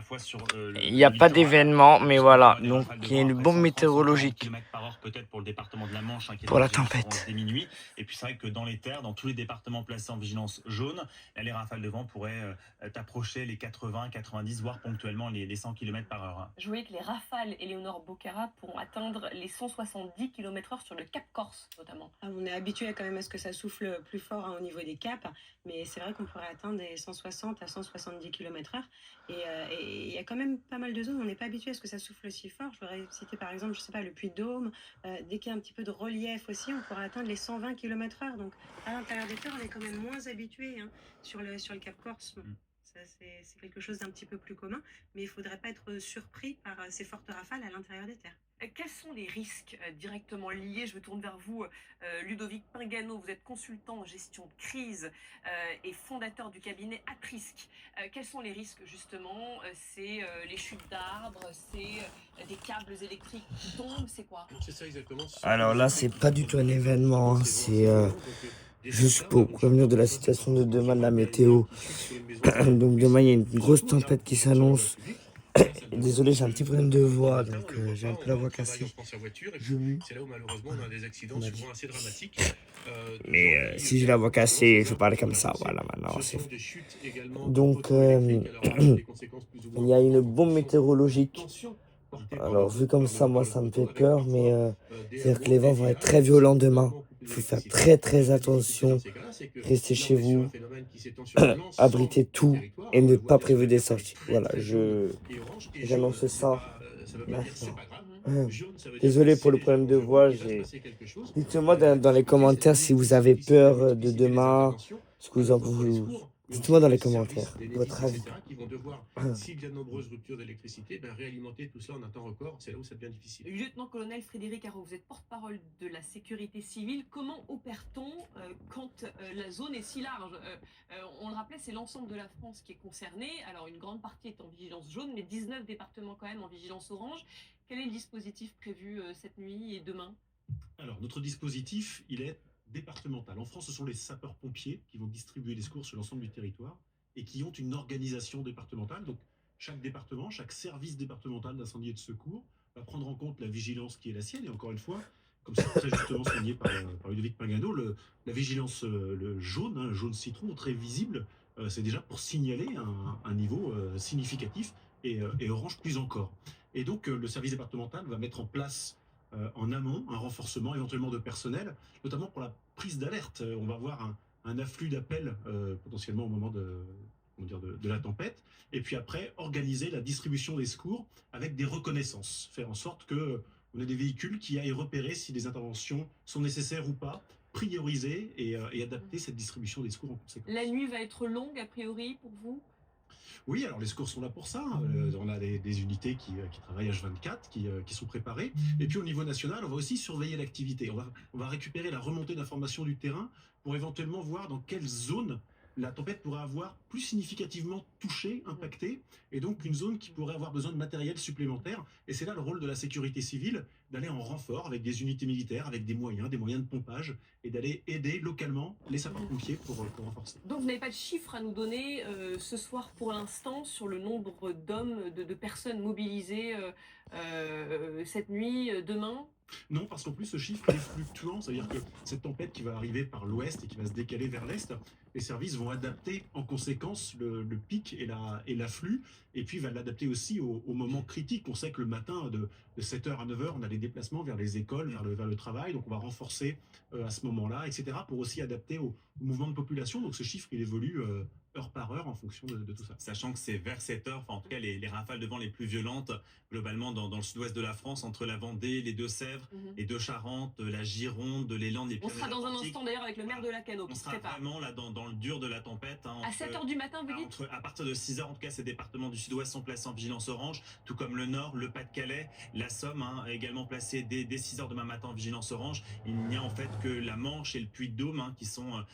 fois sur Il le n'y a pas littoral. d'événement, mais Puisqu'on va voilà. avoir des Donc, rafales de il y a vent une après bombe 130-140 météorologique km/h peut-être pour le département de la Manche, qui est pour en la vigilance orange tempête. dès minuit. Et puis c'est vrai que dans les terres, dans tous les départements placés en vigilance jaune, là, les rafales de vent pourraient approcher les 80, 90, voire ponctuellement les 100 km/h. Je voyais que les rafales Éléonore Bocara pourront atteindre les 170 km/h sur le Cap Corse, notamment. Ah, on est habitué quand même à ce que ça souffle plus fort au niveau des caps, mais c'est vrai qu'on pourrait atteindre des 160 à 170 km/h. Et il y a quand même pas mal de zones où on n'est pas habitué à ce que ça souffle si fort. Je voudrais citer par exemple, je sais pas, le Puy-de-Dôme. Dès qu'il y a un petit peu de relief aussi, on pourrait atteindre les 120 km/h. Donc à l'intérieur des terres, on est quand même moins habitué sur le Cap Corse. Bon, ça, c'est quelque chose d'un petit peu plus commun, mais il ne faudrait pas être surpris par ces fortes rafales à l'intérieur des terres. Quels sont les risques directement liés? Je me tourne vers vous, Ludovic Pingano. Vous êtes consultant en gestion de crise et fondateur du cabinet Atrisque. Quels sont les risques justement? C'est les chutes d'arbres, c'est des câbles électriques qui tombent, c'est quoi? C'est ça exactement. Alors là, c'est pas du tout un événement, hein. C'est juste pour prévenir de la situation de demain de la météo. Donc demain, il y a une grosse tempête qui s'annonce. Désolé, j'ai un petit problème de voix, donc j'ai un peu la voix cassée. C'est là où malheureusement on a des accidents souvent assez dramatiques. Mais si j'ai la voix cassée, je parle comme ça, voilà, maintenant. Donc, il y a une bombe météorologique. Alors, vu comme ça, moi, ça me fait peur, mais c'est-à-dire que les vents vont être très violents demain. Il faut faire très, très attention. Restez chez vous, abritez tout et ne pas prévu des sorties. Voilà, j'annonce ça maintenant. Désolé pour le problème de voix. Dites-moi dans les commentaires si vous avez peur de demain. Ce que Dites-moi dans les commentaires votre avis. Qui vont devoir, s'il y a de nombreuses ruptures d'électricité, réalimenter tout cela en un temps record. C'est là où ça devient difficile. Lieutenant-colonel Frédéric Haro, vous êtes porte-parole de la sécurité civile. Comment opère-t-on quand la zone est si large? On le rappelait, c'est l'ensemble de la France qui est concernée. Alors, une grande partie est en vigilance jaune, mais 19 départements quand même en vigilance orange. Quel est le dispositif prévu cette nuit et demain? Alors, notre dispositif, il est départemental. En France, ce sont les sapeurs-pompiers qui vont distribuer les secours sur l'ensemble du territoire et qui ont une organisation départementale. Donc, chaque département, chaque service départemental d'incendie et de secours va prendre en compte la vigilance qui est la sienne. Et encore une fois, comme c'est très justement souligné par Ludovic Pingano, la vigilance le jaune, jaune citron, très visible, c'est déjà pour signaler un niveau significatif et orange plus encore. Et donc, le service départemental va mettre en place en amont un renforcement éventuellement de personnel, notamment pour la prise d'alerte. On va avoir un afflux d'appels potentiellement au moment de la tempête, et puis après organiser la distribution des secours avec des reconnaissances, faire en sorte que on ait des véhicules qui aillent repérer si des interventions sont nécessaires ou pas, prioriser et adapter cette distribution des secours en conséquence. La nuit va être longue a priori pour vous? Oui, alors les secours sont là pour ça. On a des unités qui travaillent H24, qui sont préparées. Et puis au niveau national, on va aussi surveiller l'activité. On va récupérer la remontée d'informations du terrain pour éventuellement voir dans quelle zone la tempête pourrait avoir plus significativement touché, impacté, et donc une zone qui pourrait avoir besoin de matériel supplémentaire. Et c'est là le rôle de la sécurité civile, d'aller en renfort avec des unités militaires, avec des moyens de pompage, et d'aller aider localement les sapeurs-pompiers pour renforcer. Donc vous n'avez pas de chiffres à nous donner ce soir pour l'instant sur le nombre d'hommes, de personnes mobilisées cette nuit, demain? Non, parce qu'en plus, ce chiffre est fluctuant, c'est-à-dire que cette tempête qui va arriver par l'ouest et qui va se décaler vers l'est, les services vont adapter en conséquence le pic et l'afflux, et puis va l'adapter aussi au moment critique. On sait que le matin, de 7h à 9h, on a des déplacements vers les écoles, vers le travail, donc on va renforcer à ce moment-là, etc., pour aussi adapter au mouvement de population. Donc ce chiffre, il évolue heure par heure en fonction de tout ça. Sachant que c'est vers 7h, en tout cas les rafales de vent les plus violentes, globalement dans le sud-ouest de la France, entre la Vendée, les Deux-Sèvres, les Deux-Charentes, la Gironde, les Landes, les On sera dans un instant d'ailleurs avec le maire de Lacanau qui se prépare. On sera vraiment là dans le dur de la tempête. À 7h du matin, vous dites? À partir de 6h, en tout cas, ces départements du sud-ouest sont placés en vigilance orange, tout comme le Nord, le Pas-de-Calais, la Somme, également placés dès 6h demain matin en vigilance orange. Il n'y a en fait que la Manche et le Puy-de-Dôme qui sont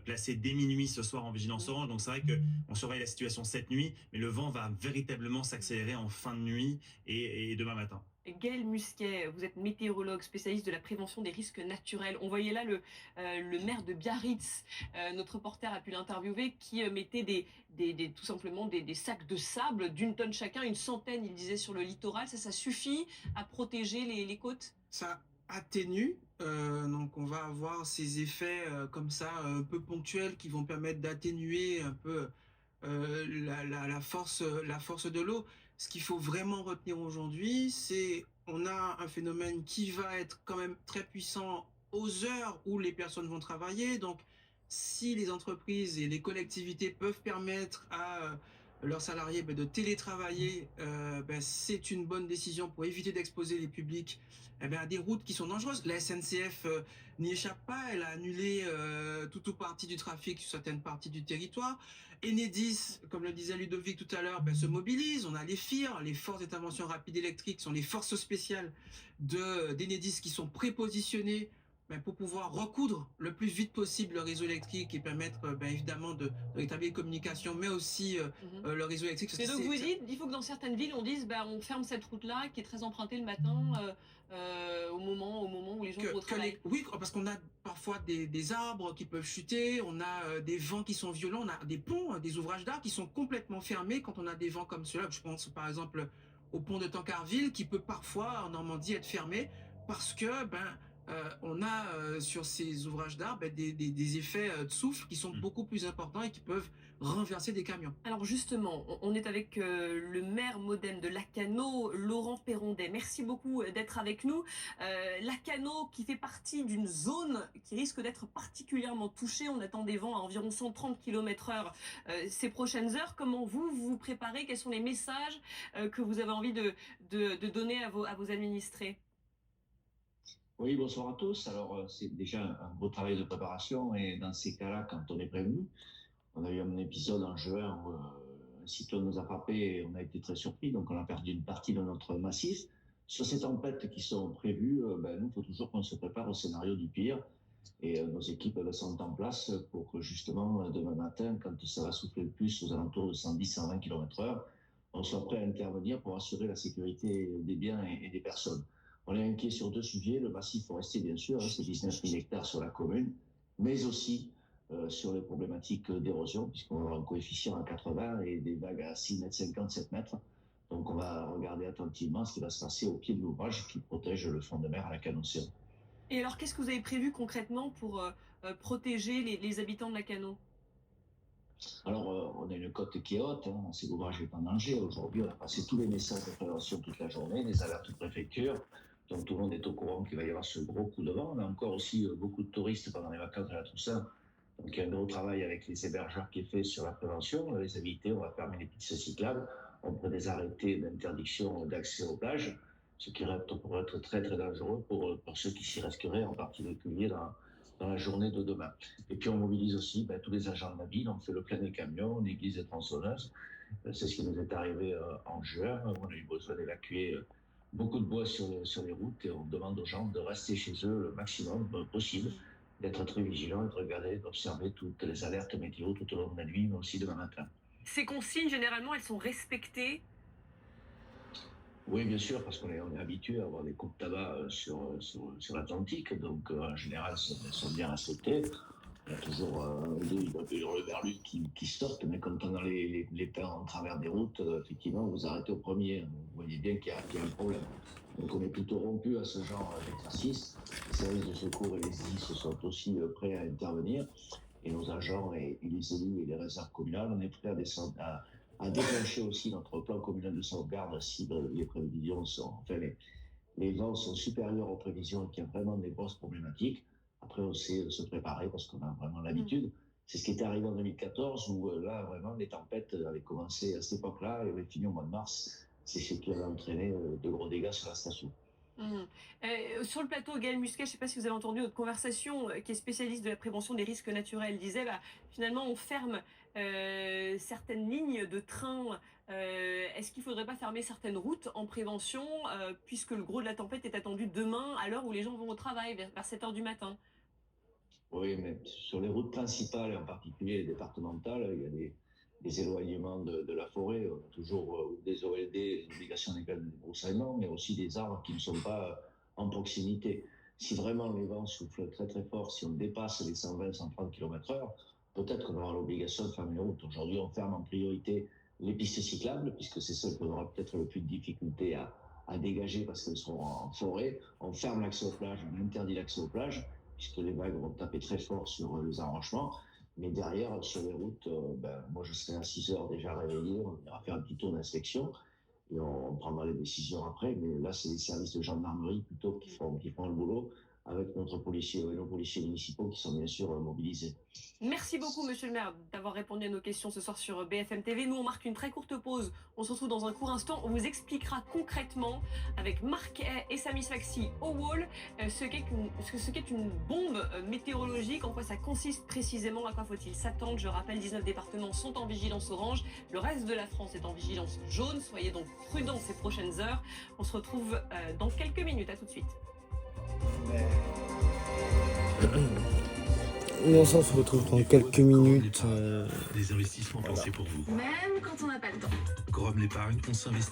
placés dès minuit ce soir en vigilance orange. Donc c'est vrai qu'on surveille la situation cette nuit, mais le vent va véritablement s'accélérer en fin de nuit et demain matin. Gaël Musquet, vous êtes météorologue, spécialiste de la prévention des risques naturels. On voyait là le maire de Biarritz, notre reporter a pu l'interviewer, qui mettait tout simplement des sacs de sable d'une tonne chacun, une centaine, il disait, sur le littoral. Ça suffit à protéger les côtes? Ça atténue, donc on va avoir ces effets comme ça un peu ponctuels qui vont permettre d'atténuer un peu la force de l'eau. Ce qu'il faut vraiment retenir aujourd'hui, c'est on a un phénomène qui va être quand même très puissant aux heures où les personnes vont travailler. Donc, si les entreprises et les collectivités peuvent permettre à leurs salariés de télétravailler, c'est une bonne décision pour éviter d'exposer les publics à des routes qui sont dangereuses. La SNCF n'y échappe pas, elle a annulé tout ou partie du trafic sur certaines parties du territoire. Enedis, comme le disait Ludovic tout à l'heure, se mobilise. On a les FIR, les forces d'intervention rapide électrique, sont les forces spéciales d'Enedis qui sont prépositionnées pour pouvoir recoudre le plus vite possible le réseau électrique et permettre évidemment de rétablir les communications, mais aussi le réseau électrique. Mais donc vous dites, il faut que dans certaines villes, on dise, on ferme cette route-là qui est très empruntée le matin, au moment où les gens vont au travail. Oui, parce qu'on a parfois des arbres qui peuvent chuter, on a des vents qui sont violents, on a des ponts, des ouvrages d'art qui sont complètement fermés quand on a des vents comme cela. Je pense par exemple au pont de Tancarville qui peut parfois en Normandie être fermé parce que on a sur ces ouvrages d'art des effets de souffle qui sont beaucoup plus importants et qui peuvent renverser des camions. Alors justement, on est avec le maire modem de Lacanau, Laurent Perrondet. Merci beaucoup d'être avec nous. Lacanau qui fait partie d'une zone qui risque d'être particulièrement touchée. On attend des vents à environ 130 km/h ces prochaines heures. Comment vous vous préparez? Quels sont les messages que vous avez envie de donner à vos administrés? Oui, bonsoir à tous. Alors, c'est déjà un beau travail de préparation et dans ces cas-là, quand on est prévenu, on a eu un épisode en juin où un cyclone nous a frappé et on a été très surpris, donc on a perdu une partie de notre massif. Sur ces tempêtes qui sont prévues, nous, il faut toujours qu'on se prépare au scénario du pire et nos équipes elles sont en place pour que justement, demain matin, quand ça va souffler le plus aux alentours de 110-120 km/h, on soit prêt à intervenir pour assurer la sécurité des biens et des personnes. On est inquiet sur deux sujets, le massif forestier bien sûr, c'est 19 000 hectares sur la commune, mais aussi sur les problématiques d'érosion, puisqu'on aura un coefficient à 80 et des vagues à 6 mètres 50, 7 mètres. Donc on va regarder attentivement ce qui va se passer au pied de l'ouvrage qui protège le front de mer à la Canocéan. Et alors, qu'est-ce que vous avez prévu concrètement pour protéger les habitants de Lacanau? Alors, on a une côte qui est haute, c'est l'ouvrage est en danger. Aujourd'hui, on a passé tous les messages de prévention toute la journée, des alertes de préfecture. Donc tout le monde est au courant qu'il va y avoir ce gros coup de vent. On a encore aussi beaucoup de touristes pendant les vacances de la Toussaint. Donc il y a un gros travail avec les hébergeurs qui est fait sur la prévention. On va les éviter, on va fermer les pistes cyclables. On prend des arrêtés d'interdiction d'accès aux plages, ce qui pourrait être très très dangereux pour ceux qui s'y risqueraient, en particulier dans la journée de demain. Et puis on mobilise aussi tous les agents de la ville, on fait le plein des camions, on aiguise les tronçonneuses. C'est ce qui nous est arrivé en juin. On a eu besoin d'évacuer beaucoup de bois sur les routes et on demande aux gens de rester chez eux le maximum possible, d'être très vigilants et de regarder, d'observer toutes les alertes météo tout au long de la nuit, mais aussi demain matin. Ces consignes, généralement, elles sont respectées? Oui, bien sûr, parce qu'on est habitué à avoir des coups de tabac sur l'Atlantique, donc en général, elles sont bien respectées. Il y a toujours le verlu qui sortent, mais quand on a les pins en travers des routes, effectivement, vous arrêtez au premier. Vous voyez bien qu'il y a un problème. Donc on est plutôt rompu à ce genre d'exercice. Les services de secours et les SDIS sont aussi prêts à intervenir. Et nos agents et les élus et les réserves communales, on est prêts à déclencher aussi notre plan communal de sauvegarde si les prévisions les vents sont supérieurs aux prévisions et qu'il y a vraiment des grosses problématiques. Après, on sait se préparer parce qu'on a vraiment l'habitude. C'est ce qui était arrivé en 2014 où là, vraiment, les tempêtes avaient commencé à cette époque-là et avaient fini au mois de mars. C'est ce qui avait entraîné de gros dégâts sur la station. Sur le plateau, Gaël Musquet, je ne sais pas si vous avez entendu notre conversation, qui est spécialiste de la prévention des risques naturels, disait finalement on ferme certaines lignes de train. Est-ce qu'il ne faudrait pas fermer certaines routes en prévention, puisque le gros de la tempête est attendu demain à l'heure où les gens vont au travail, vers 7 h du matin? Oui, mais sur les routes principales, et en particulier les départementales, il y a des éloignements de la forêt. On a toujours des OLD, des obligations légales de débroussaillement, mais aussi des arbres qui ne sont pas en proximité. Si vraiment les vents soufflent très très fort, si on dépasse les 120-130 km/h, peut-être qu'on aura l'obligation de fermer les routes. Aujourd'hui, on ferme en priorité les pistes cyclables, puisque c'est celles qu'on aura peut-être le plus de difficultés à dégager parce qu'elles seront en forêt. On ferme l'accès aux plages, on interdit l'accès aux plages, puisque les vagues vont taper très fort sur les arrangements. Mais derrière, sur les routes, moi je serai à 6 heures déjà réveillé, on ira faire un petit tour d'inspection et on prendra les décisions après. Mais là, c'est les services de gendarmerie plutôt qui font le boulot, avec nos policiers municipaux qui sont bien sûr mobilisés. Merci beaucoup, monsieur le maire, d'avoir répondu à nos questions ce soir sur BFM TV. Nous, on marque une très courte pause. On se retrouve dans un court instant. On vous expliquera concrètement, avec Marc Hay et Samy Sfaxi au wall, ce qu'est une bombe météorologique, en quoi ça consiste précisément, à quoi faut-il s'attendre. Je rappelle, 19 départements sont en vigilance orange. Le reste de la France est en vigilance jaune. Soyez donc prudents ces prochaines heures. On se retrouve dans quelques minutes. À tout de suite. On se retrouve dans quelques minutes. Des investissements pensés pour vous. Même quand on n'a pas le temps. Grom l'épargne, on s'investit.